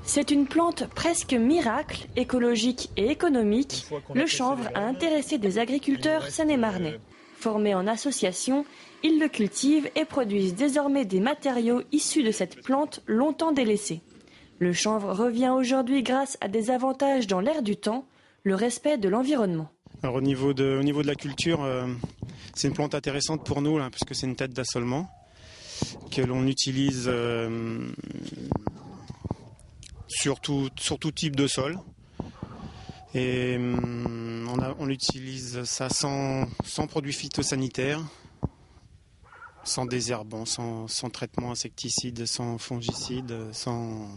C'est une plante presque miracle, écologique et économique. Le chanvre a intéressé des agriculteurs seine-et-marnais. Formés en association, ils le cultivent et produisent désormais des matériaux issus de cette plante longtemps délaissée. Le chanvre revient aujourd'hui grâce à des avantages dans l'air du temps, le respect de l'environnement. Alors au niveau de la culture, c'est une plante intéressante pour nous, là, parce que c'est une tête d'assolement que l'on utilise sur tout type de sol. Et on utilise ça sans produits phytosanitaires, sans désherbants, sans traitement insecticide, sans fongicide, on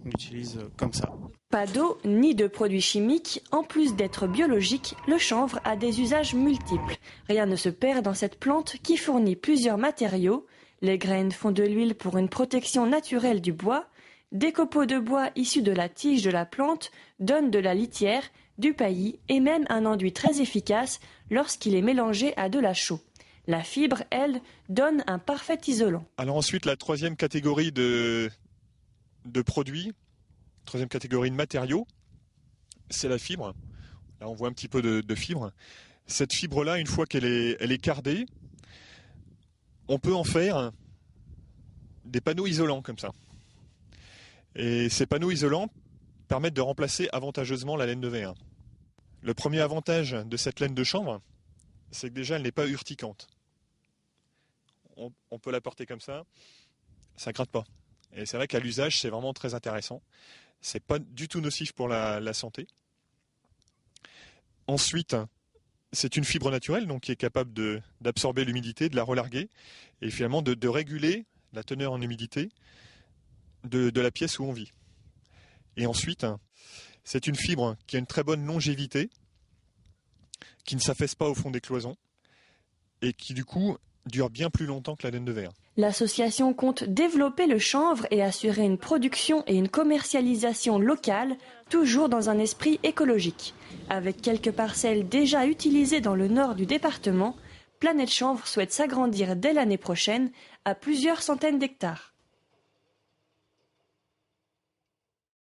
l'utilise comme ça. Pas d'eau ni de produits chimiques, en plus d'être biologique, le chanvre a des usages multiples. Rien ne se perd dans cette plante qui fournit plusieurs matériaux. Les graines font de l'huile pour une protection naturelle du bois. Des copeaux de bois issus de la tige de la plante donnent de la litière, du paillis et même un enduit très efficace lorsqu'il est mélangé à de la chaux. La fibre, elle, donne un parfait isolant. Alors ensuite, la troisième catégorie de produits, troisième catégorie de matériaux, c'est la fibre. Là, on voit un petit peu de fibre. Cette fibre-là, une fois qu'elle est cardée, on peut en faire des panneaux isolants comme ça. Et ces panneaux isolants permettent de remplacer avantageusement la laine de verre. Le premier avantage de cette laine de chanvre, c'est que déjà elle n'est pas urticante. On peut la porter comme ça gratte pas. Et c'est vrai qu'à l'usage, c'est vraiment très intéressant. C'est pas du tout nocif pour la santé. Ensuite, c'est une fibre naturelle, donc qui est capable d'absorber l'humidité, de la relarguer, et finalement de réguler la teneur en humidité de la pièce où on vit. Et ensuite, c'est une fibre qui a une très bonne longévité, qui ne s'affaisse pas au fond des cloisons, et qui du coup dure bien plus longtemps que la laine de verre. L'association compte développer le chanvre et assurer une production et une commercialisation locale, toujours dans un esprit écologique. Avec quelques parcelles déjà utilisées dans le nord du département, Planète Chanvre souhaite s'agrandir dès l'année prochaine à plusieurs centaines d'hectares.